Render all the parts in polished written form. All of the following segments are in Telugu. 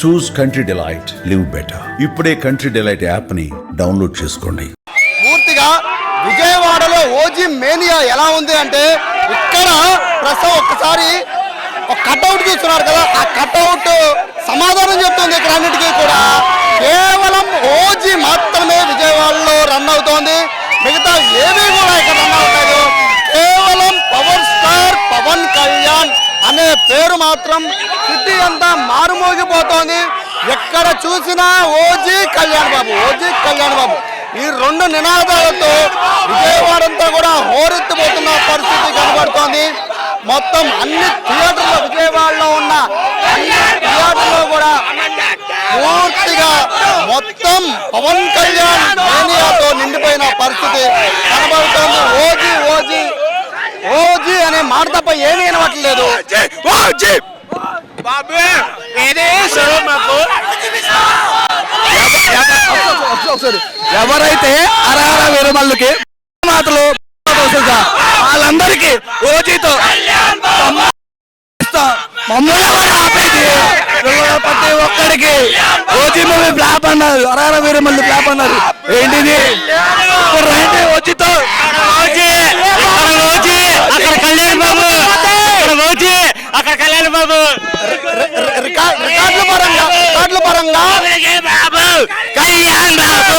చూస్ కంట్రీ డిలైట్, లివ్ బెటర్. ఇప్పుడే కంట్రీ డిలైట్ యాప్ ని డౌన్లోడ్ చేసుకోండి. పూర్తిగా విజయవాడలో ఓజీ మేనియా ఎలా ఉంది అంటే ఇక్కడ ప్రస్తుతం ఒక్కసారి ఒక కట్అవుట్ చూస్తున్నారు కదా, ఆ కట్అవుట్ సమాధానం చెప్తుంది. ఇక్కడ అన్నిటికీ కూడా కేవలం ఓజీ మాత్రమే విజయవాడలో రన్ అవుతోంది, మిగతా ఏమీ కూడా ఇక్కడ రన్ అవ్వలేదు. కేవలం పవర్ స్టార్ పవన్ కళ్యాణ్ అనే పేరు మాత్రం సిటీ అంతా మారుమోగిపోతోంది. ఎక్కడ చూసినా ఓజీ కళ్యాణ్ బాబు, ఓజీ కళ్యాణ్ బాబు, ఈ రెండు నినాదాలతో విజయవాడంతా కూడా హోరెత్తిపోతున్న పరిస్థితి కనబడుతోంది. మొత్తం అన్ని థియేటర్లు, విజయవాడలో ఉన్న అన్ని థియేటర్లో కూడా పూర్తిగా మొత్తం పవన్ కళ్యాణ్ మేనియాతో నిండిపోయిన పరిస్థితి కనబడుతోంది. ఓజీ ఓజీ ఓజీ అనే మాట తప్ప ఏమీ వినవట్లేదు. ఎవరైతే అరహర వీరమల్లుకి మాటలు వాళ్ళందరికీ ఓజీతో ప్రతి ఒక్కడికి ఓజీ మూవీ ఫ్లాప్ అన్నారు, అరహర వీరమల్లు ఫ్లాప్ అన్నారు. ఏంటిది ఓజీతో అక్కడ కళ్యాణ్ బాబు, అక్కడ కళ్యాణ్ బాబు రికార్డుల పరంగా కళ్యాణ్ బాబు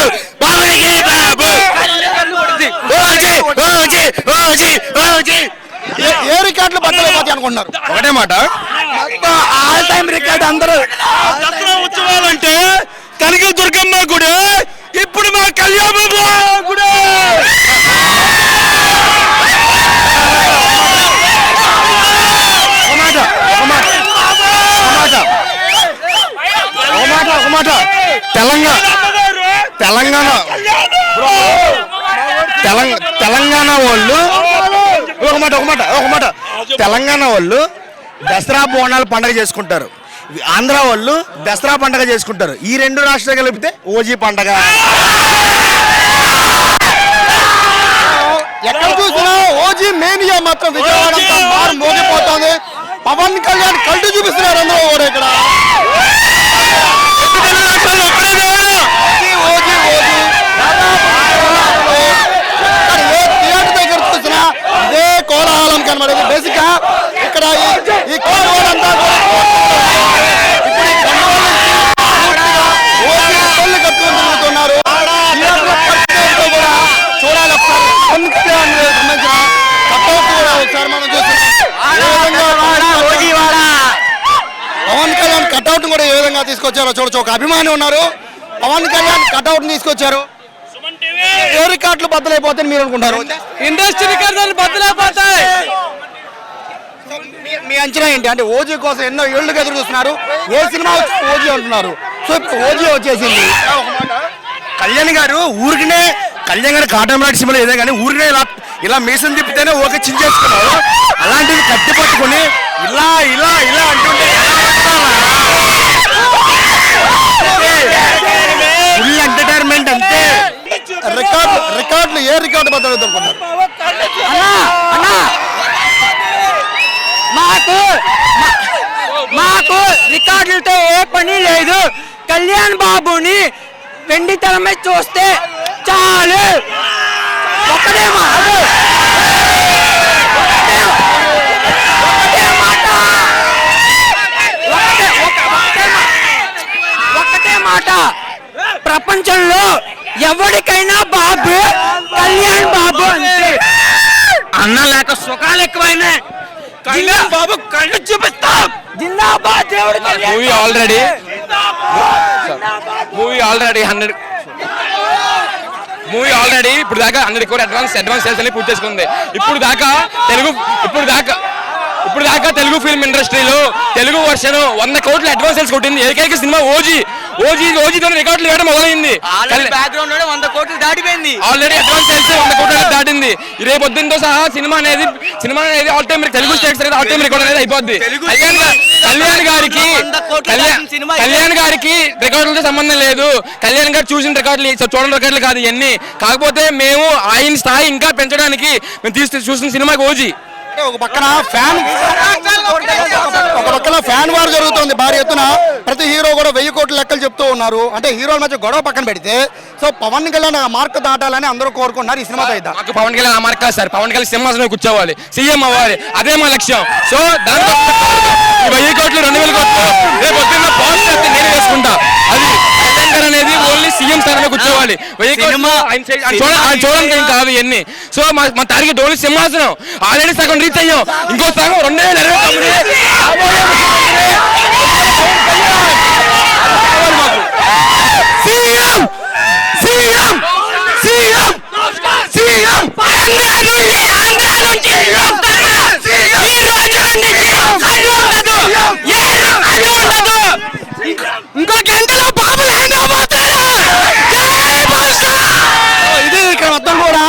ఏ రికార్డులు బద్దలైపోతాయి అనుకుంటున్నారు? ఒకటే మాట, ఆల్ టైమ్ రికార్డ్. అందరూ దసరా ఉత్సవాలు అంటే కనక దుర్గమ్మ గుడి, ఇప్పుడు మా కళ్యాణ్ బాబు గుడి. తెలంగాణ వాళ్ళు తెలంగాణ వాళ్ళు దసరా బోనాలు పండగ చేసుకుంటారు, ఆంధ్ర వాళ్ళు దసరా పండగ చేసుకుంటారు. ఈ రెండు రాష్ట్రాలు కలిపితే ఓజీ పండగ. ఎక్కడ చూసినా ఓజీ మేనియా మాత్రం విజయవాడంతా మారు మోగిపోతుంది. పవన్ కళ్యాణ్ కళ్ళు చూపిస్తున్నారు అందరూ కూడా. ఇక్కడ ఏ థియేటర్ దగ్గర చూసినా ఇదే కోలాహలం కనబడేది. బేసిక్ గా ఇక్కడ ఈ కోలాహలం అంతా కట్టుకుంటున్నారు. కూడా చూడాలి ఒకసారి. సంబంధించిన కట్అవుట్ కూడా ఒకసారి మనం పవన్ కళ్యాణ్ కట్అవుట్ కూడా ఏ విధంగా తీసుకొచ్చారో చూడొచ్చు. ఒక అభిమాని ఉన్నారు, పవన్ కళ్యాణ్ కట్అవుట్ తీసుకొచ్చారు. ఏ రికార్డులు బద్దలైపోతాయని మీరు అనుకుంటారు? ఇండస్ట్రీ రికార్డులు బద్దలైపోతాయి. మీ అంచనా ఏంటి? అంటే ఓజీ కోసం ఎన్నో ఏళ్ళుగా ఎదురు చూస్తున్నారు, ఏ సినిమా ఓజీ అంటున్నారు. సో ఇప్పుడు ఓజీ వచ్చేసింది. కళ్యాణ్ గారు ఊరికినే, కళ్యాణ్ గారు కాటమరాటి సినిమాలో ఏదే కానీ ఊరికినే ఇలా మీసం తిప్పితేనే ఓకే చించేసుకున్నారు. అలాంటివి కట్టి పట్టుకుని ఇలా ఇలా ఇలా అంటుంటే ఫుల్ ఎంటర్టైన్మెంట్ అంతే. రికార్డులు ఏ రికార్డు బద్దలవుతారు అనుకుంటున్నారు? మాకు రికార్డులతో ఏ పని లేదు. కళ్యాణ్ బాబుని వెండి తెర మీద చూస్తే చాలు. ఒకటే మాట, ప్రపంచంలో ఎవరికైనా బాబు కళ్యాణ్ బాబు అంతే. అన్న లేక సుఖాలు ఎక్కువైనాయి. కళ్యాణ్ బాబు కళ్ళు చూపిస్తాం. జిందాబాద్ దేవుడు. మూవీ ఆల్రెడీ 100 మూవీ ఆల్రెడీ ఇప్పుడు దాకా 100 కోట్ల అడ్వాన్స్ సేల్స్ అని పూర్తి చేసుకుంది. ఇప్పుడు దాకా తెలుగు ఫిల్మ్ ఇండస్ట్రీలో తెలుగు వర్షన్ 100 కోట్ల అడ్వాన్స్ సేల్స్ కొట్టింది. ఏకైక సినిమా ఓజీతో రికార్డులు వేయడం మొదలైంది. బ్యాక్గ్రౌండ్ 100 కోట్లు దాటిపోయింది. ఆల్రెడీ అడ్వాన్స్ సేల్స్ 100 కోట్ల దాటింది. రేపు పొద్దున్నతో సహా సినిమా అనేది ఆల్ టైమ్ తెలుగు స్టేట్స్ అనేది ఆల్ టైమ్ రికార్డ్ అనేది అయిపోద్ది. కళ్యాణ్ గారికి రికార్డులతో సంబంధం లేదు. కళ్యాణ్ గారు చూసిన రికార్డులు చూడని రికార్డులు కాదు ఇవన్నీ. కాకపోతే మేము ఆయన స్థాయి ఇంకా పెంచడానికి మేము చూసిన సినిమాకి ఓజీ అంటే ఒక పక్కన ఫ్యాన్ వార్ జరుగుతుంది భారీ ఎత్తున. ప్రతి హీరో కూడా 1000 కోట్ల లెక్కలు చెప్తూ ఉన్నారు. అంటే హీరోల మధ్య గొడవ పక్కన పెడితే సో పవన్ కళ్యాణ్ ఆ మార్క్ దాటాలని అందరూ కోరుకుంటున్నారు. ఈ సినిమాతో అయితే మాకు పవన్ కళ్యాణ్ ఆ మార్క్ కాదు సార్, పవన్ కళ్యాణ్ సింహాసనం కూర్చోవాలి, సీఎం అవ్వాలి, అదే మా లక్ష్యం. సో దానికోసం 1000 కోట్లు 2000 కోట్లు రేపు పొద్దున్న బాస్ చేస్తే నేను వేసుకుంటా. అది కళ్యాణ్ అనేది ఓన్లీ సీఎం స్థానంలో కూర్చోవాలి. 1000 కోట్లు ఆయన చూడడానికి ఏం కాదు ఇవన్నీ. సో మా టార్గెట్ ఓన్లీ సింహాసనం. ఆల్రెడీ సగం రీచ్ అయ్యాం, ఇంకో సగం 2029 ఇంకో గంటలో బాబు ఇది ఇక్కడ మొత్తం కూడా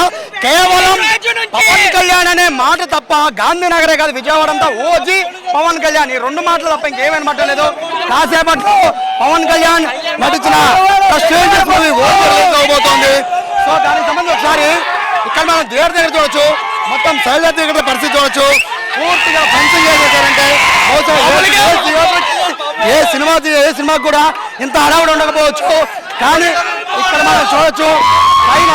కేవలం పవన్ కళ్యాణ్ అనే మాట తప్ప గాంధీనగరే కాదు విజయవాడ అంతా ఓజీ పవన్ కళ్యాణ్ ఈ 2 మాటలు తప్ప ఇంకేమైనా మాట లేదు. కాసేపట్లో పవన్ కళ్యాణ్ నటించిన స్ట్రేంజర్స్ మూవీ ఓజీ రిలీజ్ అవబోతోంది. సో దానికి సంబంధించి ఒకసారి ఇక్కడ మనం థియేటర్ దగ్గర చూడొచ్చు, మొత్తం శైల థియేటర్ పరిస్థితి చూడొచ్చు. పూర్తిగా ఫెన్సింగ్ చేసేసారంటే ఏ సినిమాకి కూడా ఇంత హడావుడి ఉండకపోవచ్చు, కానీ ఇక్కడ మనం చూడొచ్చు పైన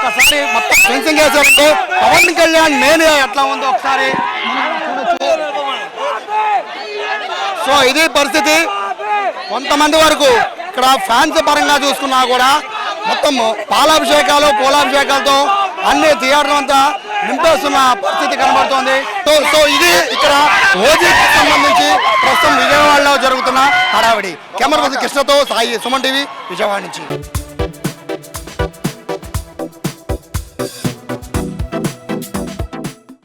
ఒకసారి మొత్తం ఫెన్సింగ్ చేశారంటే పవన్ కళ్యాణ్ మేనియా ఎట్లా ఉందో ఒకసారి చూడొచ్చు. సో ఇది పరిస్థితి. కొంతమంది వరకు ఇక్కడ ఫ్యాన్స్ పరంగా చూసుకున్నా కూడా మొత్తం పాలాభిషేకాలు పూలాభిషేకాలతో అన్ని థియేటర్లు అంతా నింపేస్తున్న పరిస్థితి కనబడుతోంది. సో ఇది ఇక్కడ ఓజీకి సంబంధించి ప్రస్తుతం విజయవాడలో జరుగుతున్న హడావిడి. కెమెరా పర్సన్ కృష్ణతో సాయి, సుమన్ టీవీ, విజయవాడ నుంచి.